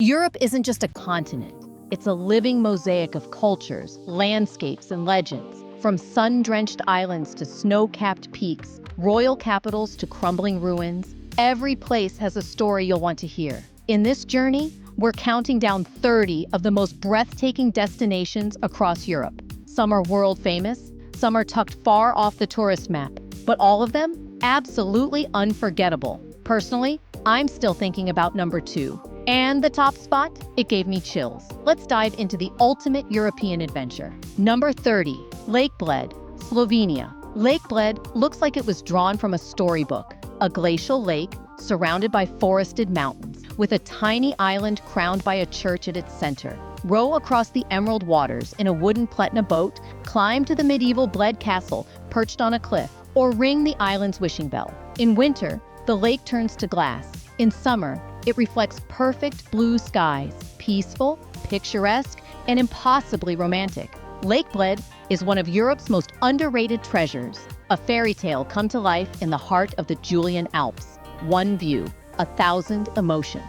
Europe isn't just a continent. It's a living mosaic of cultures, landscapes, and legends. From sun-drenched islands to snow-capped peaks, royal capitals to crumbling ruins, every place has a story you'll want to hear. In this journey, we're counting down 30 of the most breathtaking destinations across Europe. Some are world famous, some are tucked far off the tourist map, but all of them absolutely unforgettable. Personally, I'm still thinking about number 2. And the top spot? It gave me chills. Let's dive into the ultimate European adventure. Number 30, Lake Bled, Slovenia. Lake Bled looks like it was drawn from a storybook. A glacial lake surrounded by forested mountains, with a tiny island crowned by a church at its center. Row across the emerald waters in a wooden Pletna boat, climb to the medieval Bled castle perched on a cliff, or ring the island's wishing bell. In winter, the lake turns to glass. In summer, it reflects perfect blue skies, peaceful, picturesque, and impossibly romantic. Lake Bled is one of Europe's most underrated treasures, a fairy tale come to life in the heart of the Julian Alps. One view, 1,000 emotions.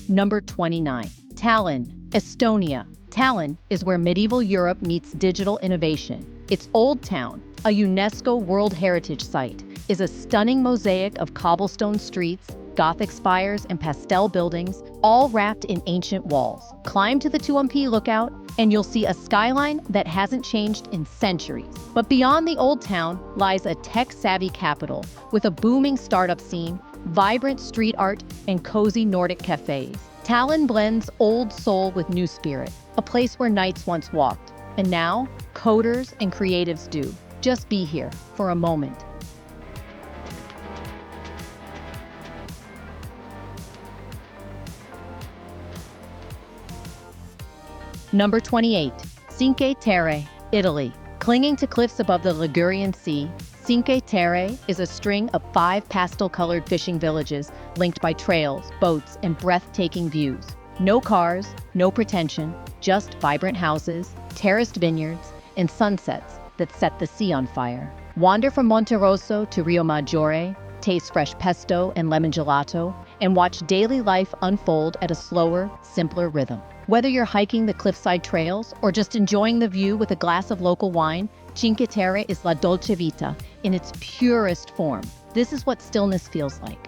Number 29, Tallinn, Estonia. Tallinn is where medieval Europe meets digital innovation. Its Old Town, a UNESCO World Heritage Site, is a stunning mosaic of cobblestone streets, Gothic spires, and pastel buildings, all wrapped in ancient walls. Climb to the Tuompi lookout, and you'll see a skyline that hasn't changed in centuries. But beyond the Old Town lies a tech-savvy capital with a booming startup scene, vibrant street art, and cozy Nordic cafes. Tallinn blends old soul with new spirit, a place where knights once walked, and now coders and creatives do. Just be here for a moment. Number 28, Cinque Terre, Italy. Clinging to cliffs above the Ligurian Sea, Cinque Terre is a string of 5 pastel-colored fishing villages linked by trails, boats, and breathtaking views. No cars, no pretension, just vibrant houses, terraced vineyards, and sunsets that set the sea on fire. Wander from Monterosso to Rio Maggiore, taste fresh pesto and lemon gelato, and watch daily life unfold at a slower, simpler rhythm. Whether you're hiking the cliffside trails or just enjoying the view with a glass of local wine, Cinque Terre is la dolce vita in its purest form. This is what stillness feels like.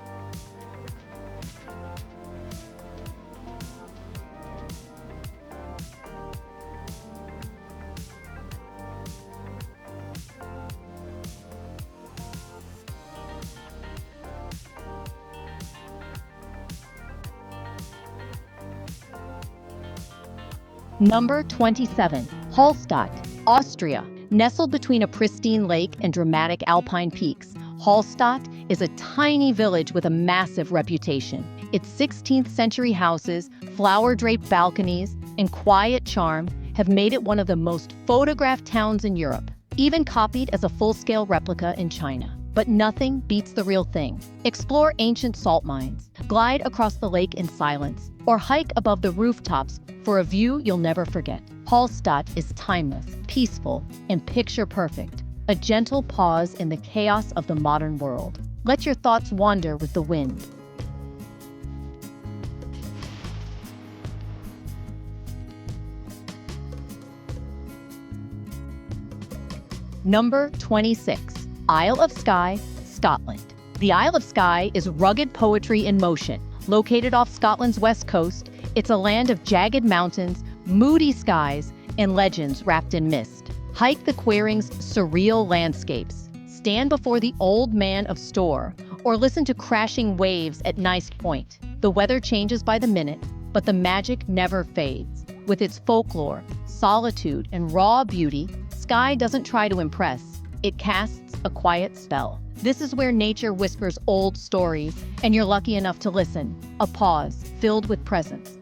Number 27, Hallstatt, Austria. Nestled between a pristine lake and dramatic alpine peaks, Hallstatt is a tiny village with a massive reputation. Its 16th century houses, flower-draped balconies, and quiet charm have made it one of the most photographed towns in Europe, even copied as a full-scale replica in China. But nothing beats the real thing. Explore ancient salt mines, glide across the lake in silence, or hike above the rooftops for a view you'll never forget. Hallstatt is timeless, peaceful, and picture-perfect, a gentle pause in the chaos of the modern world. Let your thoughts wander with the wind. Number 26, Isle of Skye, Scotland. The Isle of Skye is rugged poetry in motion. Located off Scotland's west coast, it's a land of jagged mountains, moody skies, and legends wrapped in mist. Hike the Queering's surreal landscapes, stand before the Old Man of Storr, or listen to crashing waves at Nice Point. The weather changes by the minute, but the magic never fades. With its folklore, solitude, and raw beauty, Skye doesn't try to impress. It casts a quiet spell. This is where nature whispers old stories, and you're lucky enough to listen. A pause filled with presence.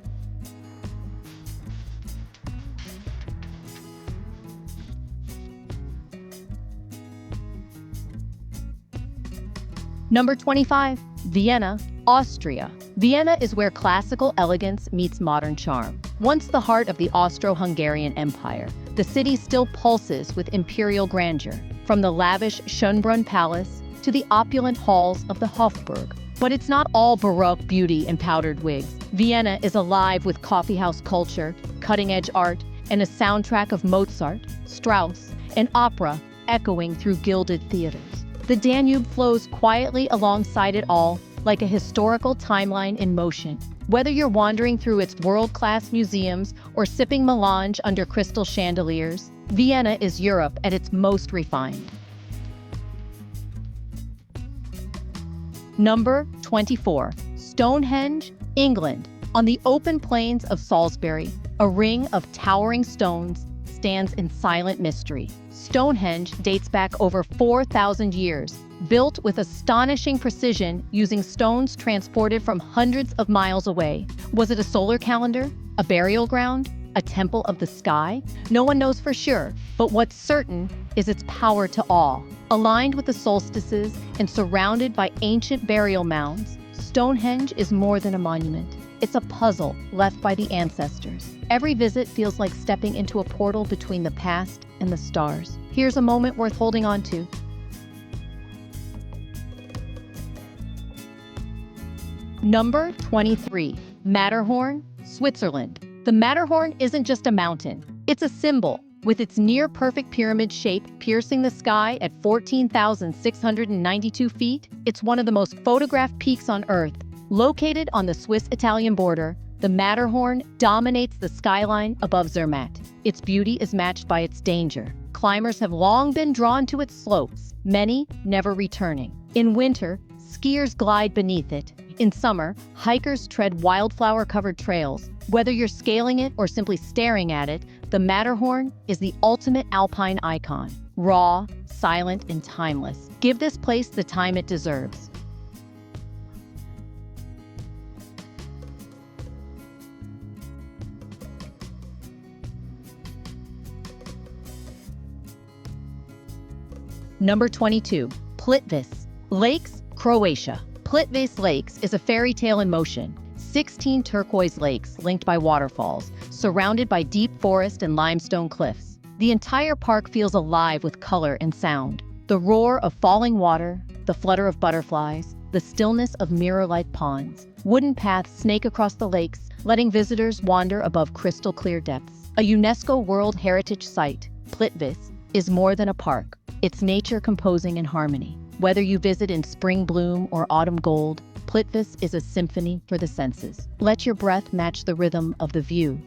Number 25, Vienna, Austria. Vienna is where classical elegance meets modern charm. Once the heart of the Austro-Hungarian Empire, the city still pulses with imperial grandeur, from the lavish Schönbrunn Palace to the opulent halls of the Hofburg. But it's not all Baroque beauty and powdered wigs. Vienna is alive with coffeehouse culture, cutting-edge art, and a soundtrack of Mozart, Strauss, and opera echoing through gilded theaters. The Danube flows quietly alongside it all, like a historical timeline in motion. Whether you're wandering through its world-class museums or sipping melange under crystal chandeliers, Vienna is Europe at its most refined. Number 24. Stonehenge, England. On the open plains of Salisbury, a ring of towering stones stands in silent mystery. Stonehenge dates back over 4,000 years, built with astonishing precision using stones transported from hundreds of miles away. Was it a solar calendar? A burial ground? A temple of the sky? No one knows for sure, but what's certain is its power to awe. Aligned with the solstices and surrounded by ancient burial mounds, Stonehenge is more than a monument. It's a puzzle left by the ancestors. Every visit feels like stepping into a portal between the past and the stars. Here's a moment worth holding on to. Number 23. Matterhorn, Switzerland. The Matterhorn isn't just a mountain, it's a symbol. With its near-perfect pyramid shape piercing the sky at 14,692 feet, it's one of the most photographed peaks on Earth. Located on the Swiss-Italian border, the Matterhorn dominates the skyline above Zermatt. Its beauty is matched by its danger. Climbers have long been drawn to its slopes, many never returning. In winter, skiers glide beneath it. In summer, hikers tread wildflower-covered trails. Whether you're scaling it or simply staring at it, the Matterhorn is the ultimate alpine icon. Raw, silent, and timeless. Give this place the time it deserves. Number 22. Plitvice. Lakes, Croatia. Plitvice Lakes is a fairy tale in motion. 16 turquoise lakes linked by waterfalls, surrounded by deep forest and limestone cliffs. The entire park feels alive with color and sound. The roar of falling water, the flutter of butterflies, the stillness of mirror-like ponds. Wooden paths snake across the lakes, letting visitors wander above crystal-clear depths. A UNESCO World Heritage Site, Plitvice is more than a park. It's nature composing in harmony. Whether you visit in spring bloom or autumn gold, Plitvice is a symphony for the senses. Let your breath match the rhythm of the view.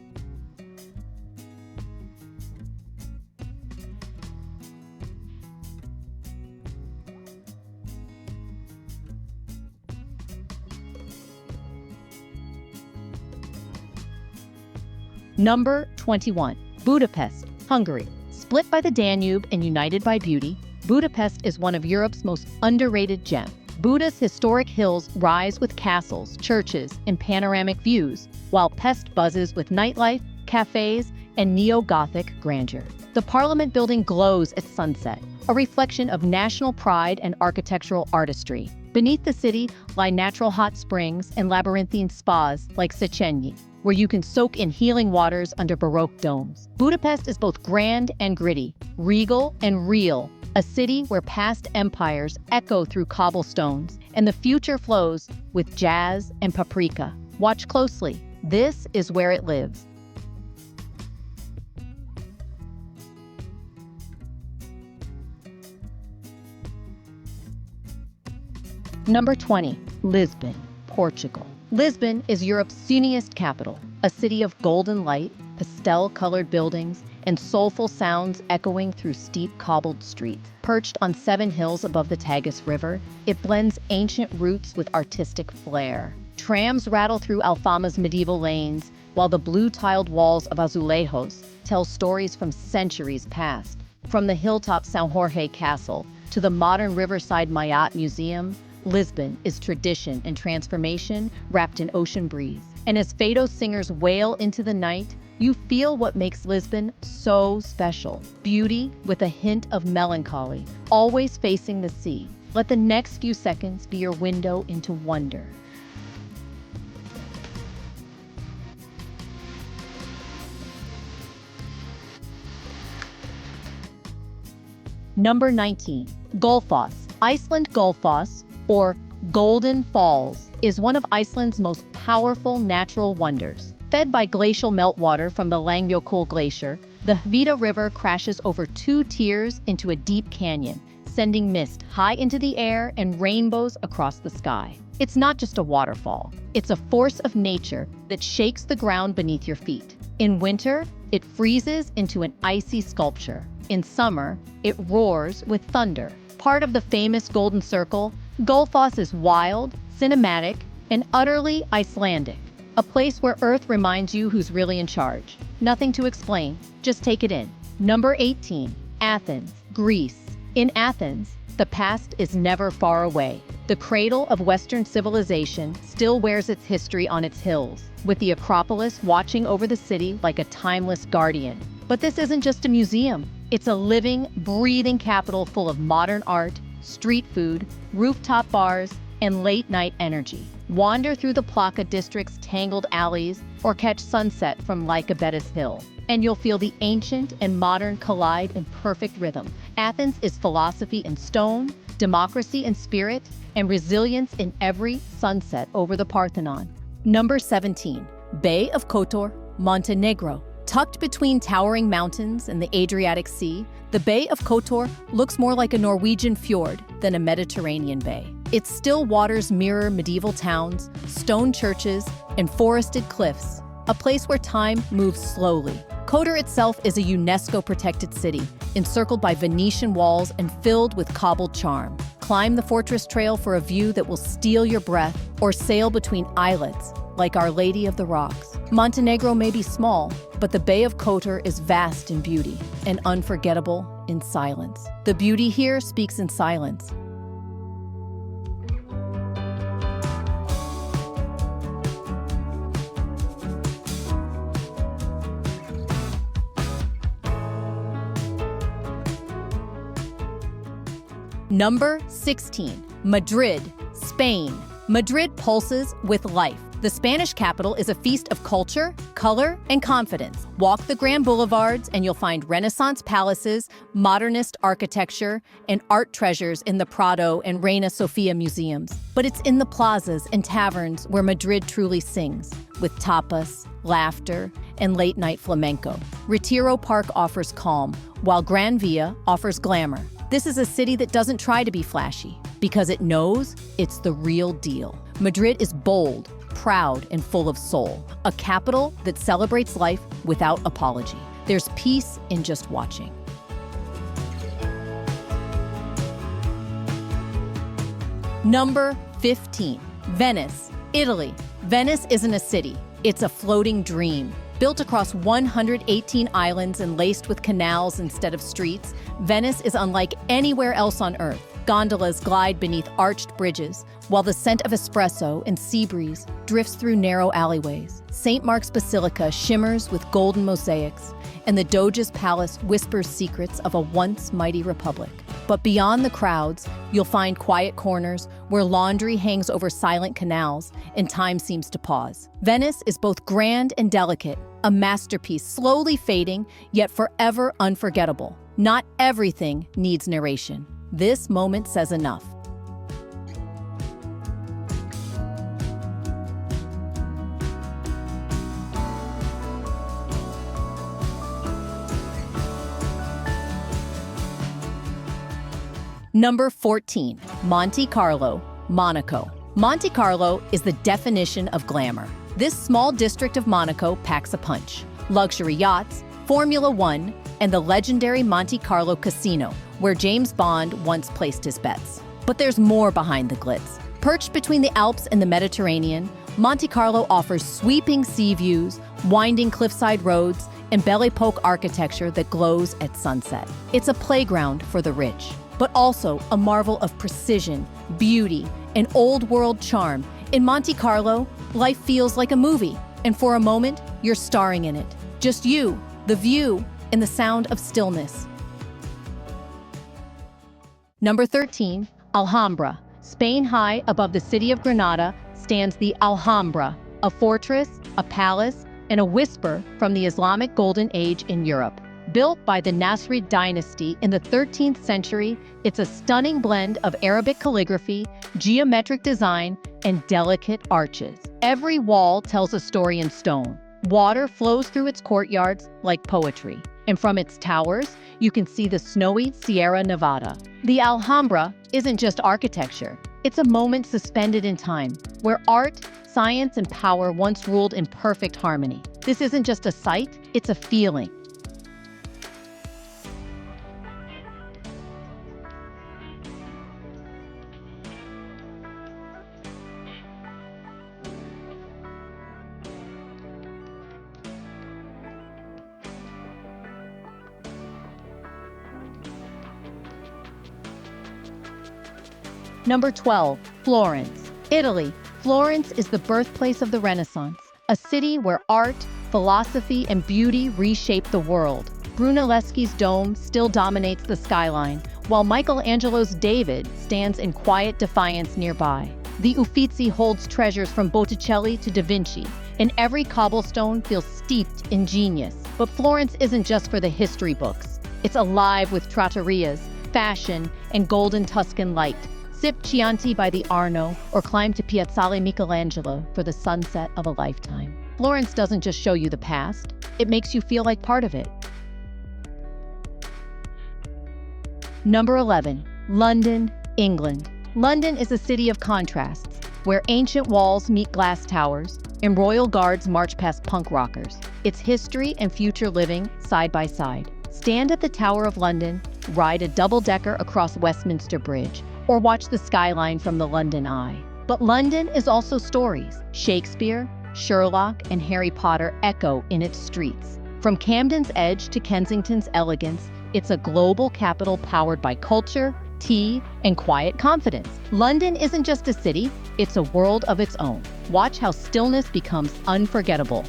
Number 21. Budapest, Hungary. Split by the Danube and united by beauty, Budapest is one of Europe's most underrated gems. Buda's historic hills rise with castles, churches, and panoramic views, while Pest buzzes with nightlife, cafes, and neo-Gothic grandeur. The Parliament building glows at sunset, a reflection of national pride and architectural artistry. Beneath the city lie natural hot springs and labyrinthine spas like Széchenyi, where you can soak in healing waters under Baroque domes. Budapest is both grand and gritty, regal and real, a city where past empires echo through cobblestones, and the future flows with jazz and paprika. Watch closely. This is where it lives. Number 20. Lisbon, Portugal. Lisbon is Europe's sunniest capital, a city of golden light, pastel-colored buildings, and soulful sounds echoing through steep cobbled streets. Perched on 7 hills above the Tagus River, it blends ancient roots with artistic flair. Trams rattle through Alfama's medieval lanes, while the blue-tiled walls of Azulejos tell stories from centuries past. From the hilltop São Jorge Castle to the modern riverside Mayotte Museum, Lisbon is tradition and transformation wrapped in ocean breeze. And as Fado singers wail into the night, you feel what makes Lisbon so special. Beauty with a hint of melancholy, always facing the sea. Let the next few seconds be your window into wonder. Number 19. Gullfoss. Iceland Gullfoss, or Golden Falls, is one of Iceland's most powerful natural wonders. Fed by glacial meltwater from the Langjökull Glacier, the Hvida River crashes over 2 tiers into a deep canyon, sending mist high into the air and rainbows across the sky. It's not just a waterfall. It's a force of nature that shakes the ground beneath your feet. In winter, it freezes into an icy sculpture. In summer, it roars with thunder. Part of the famous Golden Circle, Gullfoss is wild, cinematic, and utterly Icelandic. A place where Earth reminds you who's really in charge. Nothing to explain, just take it in. Number 18. Athens, Greece. In Athens, the past is never far away. The cradle of Western civilization still wears its history on its hills, with the Acropolis watching over the city like a timeless guardian. But this isn't just a museum. It's a living, breathing capital full of modern art, street food, rooftop bars, and late-night energy. Wander through the Plaka district's tangled alleys or catch sunset from Lycabettus Hill, and you'll feel the ancient and modern collide in perfect rhythm. Athens is philosophy in stone, democracy in spirit, and resilience in every sunset over the Parthenon. Number 17. Bay of Kotor, Montenegro. Tucked between towering mountains and the Adriatic Sea, the Bay of Kotor looks more like a Norwegian fjord than a Mediterranean bay. Its still waters mirror medieval towns, stone churches, and forested cliffs, a place where time moves slowly. Kotor itself is a UNESCO-protected city, encircled by Venetian walls and filled with cobbled charm. Climb the fortress trail for a view that will steal your breath, or sail between islets, like Our Lady of the Rocks. Montenegro may be small, but the Bay of Kotor is vast in beauty and unforgettable in silence. The beauty here speaks in silence. Number 16. Madrid, Spain. Madrid pulses with life. The Spanish capital is a feast of culture, color, and confidence. Walk the grand boulevards and you'll find Renaissance palaces, modernist architecture, and art treasures in the Prado and Reina Sofia museums. But it's in the plazas and taverns where Madrid truly sings, with tapas, laughter, and late-night flamenco. Retiro Park offers calm, while Gran Via offers glamour. This is a city that doesn't try to be flashy, because it knows it's the real deal. Madrid is bold, proud, and full of soul. A capital that celebrates life without apology. There's peace in just watching. Number 15. Venice, Italy. Venice isn't a city, it's a floating dream. Built across 118 islands and laced with canals instead of streets, Venice is unlike anywhere else on Earth. Gondolas glide beneath arched bridges, while the scent of espresso and sea breeze drifts through narrow alleyways. St. Mark's Basilica shimmers with golden mosaics, and the Doge's Palace whispers secrets of a once mighty republic. But beyond the crowds, you'll find quiet corners where laundry hangs over silent canals and time seems to pause. Venice is both grand and delicate, a masterpiece slowly fading, yet forever unforgettable. Not everything needs narration. This moment says enough. Number 14. Monte Carlo, Monaco. Monte Carlo is the definition of glamour. This small district of Monaco packs a punch. Luxury yachts, Formula One, and the legendary Monte Carlo Casino, where James Bond once placed his bets. But there's more behind the glitz. Perched between the Alps and the Mediterranean, Monte Carlo offers sweeping sea views, winding cliffside roads, and Belle Epoque architecture that glows at sunset. It's a playground for the rich, but also a marvel of precision, beauty, and old-world charm. In Monte Carlo, life feels like a movie, and for a moment, you're starring in it. Just you, the view, and the sound of stillness. Number 13. Alhambra. Spain, high above the city of Granada, stands the Alhambra, a fortress, a palace, and a whisper from the Islamic Golden Age in Europe. Built by the Nasrid dynasty in the 13th century, it's a stunning blend of Arabic calligraphy, geometric design, and delicate arches. Every wall tells a story in stone. Water flows through its courtyards like poetry. And from its towers, you can see the snowy Sierra Nevada. The Alhambra isn't just architecture. It's a moment suspended in time, where art, science, and power once ruled in perfect harmony. This isn't just a sight, it's a feeling. Number 12, Florence, Italy. Florence is the birthplace of the Renaissance, a city where art, philosophy, and beauty reshaped the world. Brunelleschi's dome still dominates the skyline, while Michelangelo's David stands in quiet defiance nearby. The Uffizi holds treasures from Botticelli to Da Vinci, and every cobblestone feels steeped in genius. But Florence isn't just for the history books. It's alive with trattorias, fashion, and golden Tuscan light. Sip Chianti by the Arno or climb to Piazzale Michelangelo for the sunset of a lifetime. Florence doesn't just show you the past, it makes you feel like part of it. Number 11, London, England. London is a city of contrasts, where ancient walls meet glass towers and royal guards march past punk rockers. It's history and future living side by side. Stand at the Tower of London, ride a double-decker across Westminster Bridge, or watch the skyline from the London Eye. But London is also stories. Shakespeare, Sherlock, and Harry Potter echo in its streets. From Camden's edge to Kensington's elegance, it's a global capital powered by culture, tea, and quiet confidence. London isn't just a city, it's a world of its own. Watch how stillness becomes unforgettable.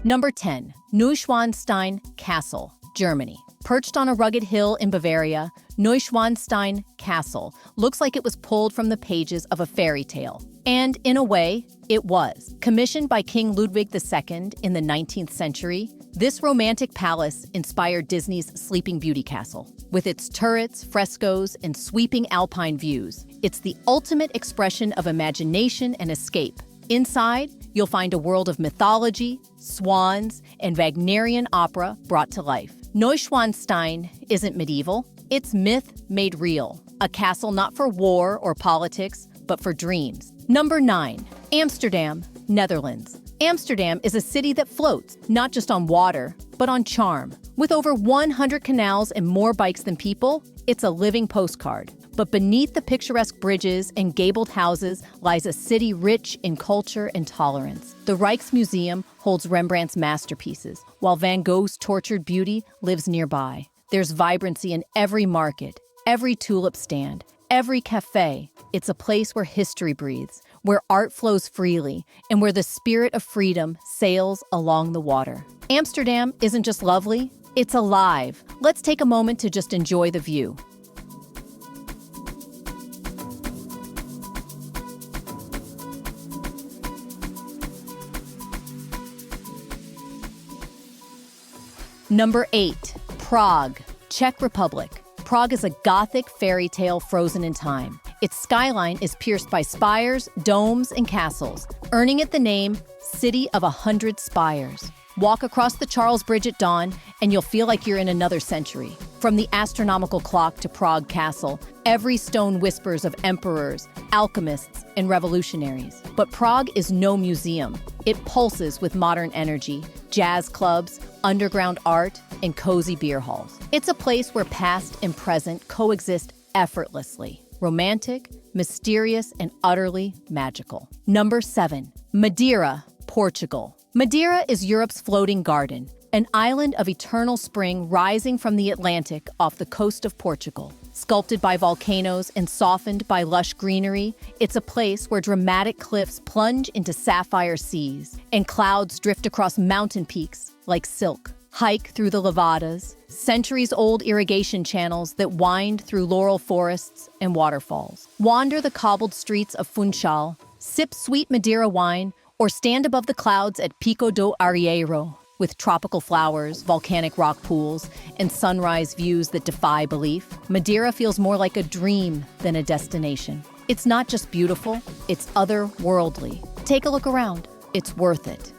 Number 10, Neuschwanstein Castle, Germany. Perched on a rugged hill in Bavaria, Neuschwanstein Castle looks like it was pulled from the pages of a fairy tale. And in a way, it was. Commissioned by King Ludwig II in the 19th century, this romantic palace inspired Disney's Sleeping Beauty castle. With its turrets, frescoes, and sweeping alpine views, it's the ultimate expression of imagination and escape. Inside, you'll find a world of mythology, swans, and Wagnerian opera brought to life. Neuschwanstein isn't medieval, it's myth made real. A castle not for war or politics, but for dreams. Number 9, Amsterdam, Netherlands. Amsterdam is a city that floats, not just on water, but on charm. With over 100 canals and more bikes than people, it's a living postcard. But beneath the picturesque bridges and gabled houses lies a city rich in culture and tolerance. The Rijksmuseum holds Rembrandt's masterpieces, while Van Gogh's tortured beauty lives nearby. There's vibrancy in every market, every tulip stand, every cafe. It's a place where history breathes, where art flows freely, and where the spirit of freedom sails along the water. Amsterdam isn't just lovely, it's alive. Let's take a moment to just enjoy the view. Number 8, Prague, Czech Republic. Prague is a Gothic fairy tale frozen in time. Its skyline is pierced by spires, domes, and castles, earning it the name City of 100 Spires. Walk across the Charles Bridge at dawn, and you'll feel like you're in another century. From the astronomical clock to Prague Castle, every stone whispers of emperors, alchemists, and revolutionaries. But Prague is no museum. It pulses with modern energy, jazz clubs, underground art, and cozy beer halls. It's a place where past and present coexist effortlessly. Romantic, mysterious, and utterly magical. Number 7, Madeira, Portugal. Madeira is Europe's floating garden, an island of eternal spring rising from the Atlantic off the coast of Portugal. Sculpted by volcanoes and softened by lush greenery, it's a place where dramatic cliffs plunge into sapphire seas and clouds drift across mountain peaks like silk. Hike through the levadas, centuries-old irrigation channels that wind through laurel forests and waterfalls. Wander the cobbled streets of Funchal, sip sweet Madeira wine, or stand above the clouds at Pico do Arrieiro, with tropical flowers, volcanic rock pools, and sunrise views that defy belief. Madeira feels more like a dream than a destination. It's not just beautiful, it's otherworldly. Take a look around. It's worth it.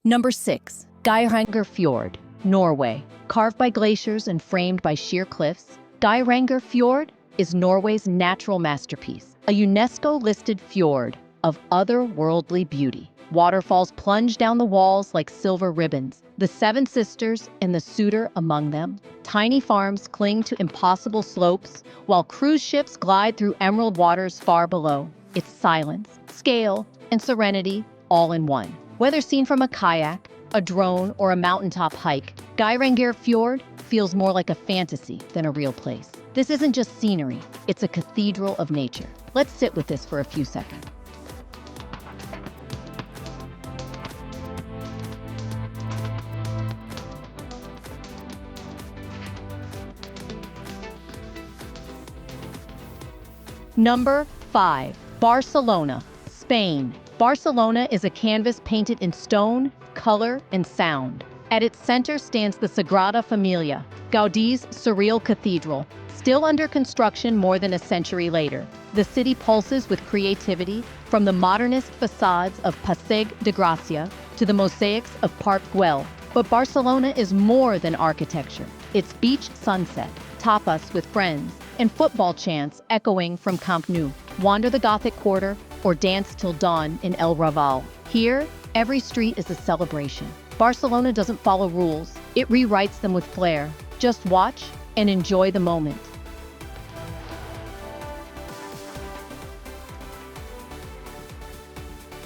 Number 6. Geiranger Fjord, Norway. Carved by glaciers and framed by sheer cliffs, Geiranger Fjord is Norway's natural masterpiece, a UNESCO-listed fjord of otherworldly beauty. Waterfalls plunge down the walls like silver ribbons, the Seven Sisters and the Suder among them. Tiny farms cling to impossible slopes, while cruise ships glide through emerald waters far below. It's silence, scale, and serenity all in one. Whether seen from a kayak, a drone, or a mountaintop hike, Geiranger Fjord feels more like a fantasy than a real place. This isn't just scenery, it's a cathedral of nature. Let's sit with this for a few seconds. Number 5. Barcelona, Spain. Barcelona is a canvas painted in stone, color, and sound. At its center stands the Sagrada Familia, Gaudi's surreal cathedral, still under construction more than a century later. The city pulses with creativity, from the modernist facades of Passeig de Gràcia to the mosaics of Park Güell. But Barcelona is more than architecture. It's beach sunset, tapas with friends, and football chants echoing from Camp Nou. Wander the Gothic Quarter or dance till dawn in El Raval. Here, every street is a celebration. Barcelona doesn't follow rules. It rewrites them with flair. Just watch and enjoy the moment.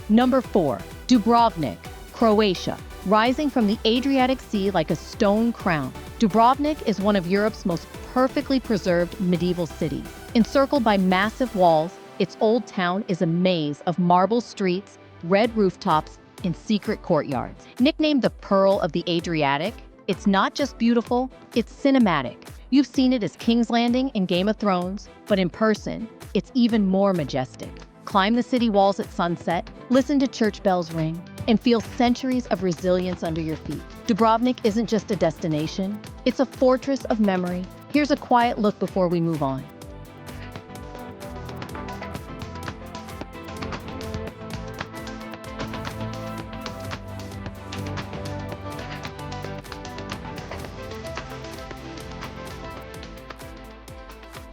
Number 4. Dubrovnik, Croatia. Rising from the Adriatic Sea like a stone crown, Dubrovnik is one of Europe's most perfectly preserved medieval cities. Encircled by massive walls, its old town is a maze of marble streets, red rooftops, and secret courtyards. Nicknamed the Pearl of the Adriatic, it's not just beautiful, it's cinematic. You've seen it as King's Landing in Game of Thrones, but in person, it's even more majestic. Climb the city walls at sunset, listen to church bells ring, and feel centuries of resilience under your feet. Dubrovnik isn't just a destination, it's a fortress of memory. Here's a quiet look before we move on.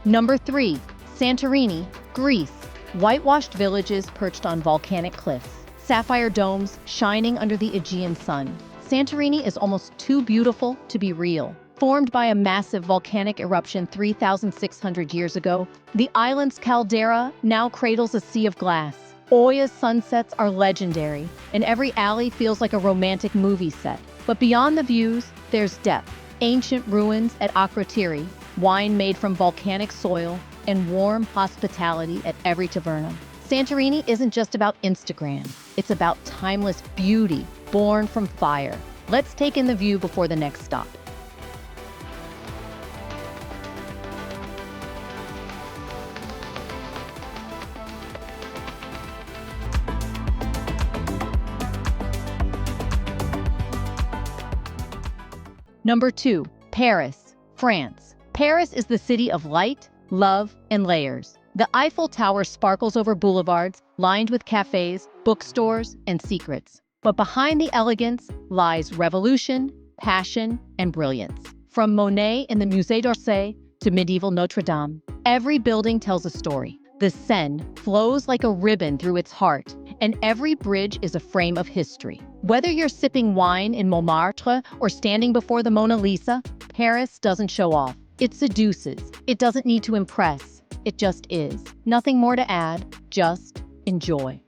Number 3. Santorini, Greece. Whitewashed villages perched on volcanic cliffs, sapphire domes shining under the Aegean sun. Santorini is almost too beautiful to be real. Formed by a massive volcanic eruption 3,600 years ago, the island's caldera now cradles a sea of glass. Oya's sunsets are legendary, and every alley feels like a romantic movie set. But beyond the views, there's depth. Ancient ruins at Akrotiri, wine made from volcanic soil, and warm hospitality at every taverna. Santorini isn't just about Instagram. It's about timeless beauty born from fire. Let's take in the view before the next stop. Number 2. Paris, France. Paris is the city of light, love, and layers. The Eiffel Tower sparkles over boulevards, lined with cafes, bookstores, and secrets. But behind the elegance lies revolution, passion, and brilliance. From Monet in the Musée d'Orsay to medieval Notre Dame, every building tells a story. The Seine flows like a ribbon through its heart, and every bridge is a frame of history. Whether you're sipping wine in Montmartre or standing before the Mona Lisa, Paris doesn't show off. It seduces. It doesn't need to impress. It just is. Nothing more to add, just enjoy.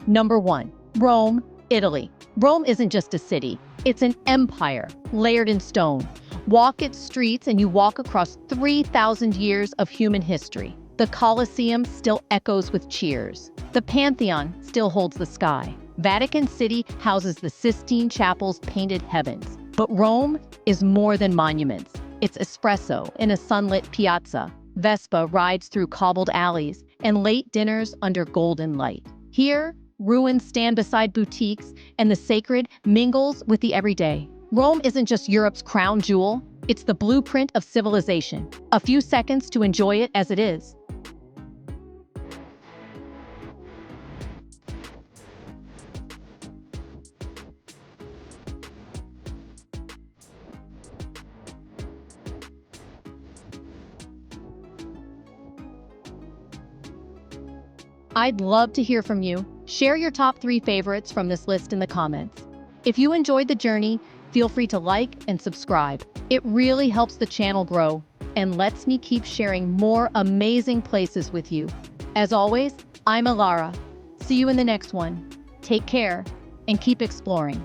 Number 1. Rome, Italy. Rome isn't just a city, it's an empire layered in stone. Walk its streets and you walk across 3,000 years of human history. The Colosseum still echoes with cheers. The Pantheon still holds the sky. Vatican City houses the Sistine Chapel's painted heavens. But Rome is more than monuments. It's espresso in a sunlit piazza, Vespa rides through cobbled alleys, and late dinners under golden light. Here, ruins stand beside boutiques, and the sacred mingles with the everyday. Rome isn't just Europe's crown jewel, it's the blueprint of civilization. A few seconds to enjoy it as it is. I'd love to hear from you. Share your top 3 favorites from this list in the comments. If you enjoyed the journey, feel free to like and subscribe. It really helps the channel grow and lets me keep sharing more amazing places with you. As always, I'm Alara. See you in the next one. Take care and keep exploring.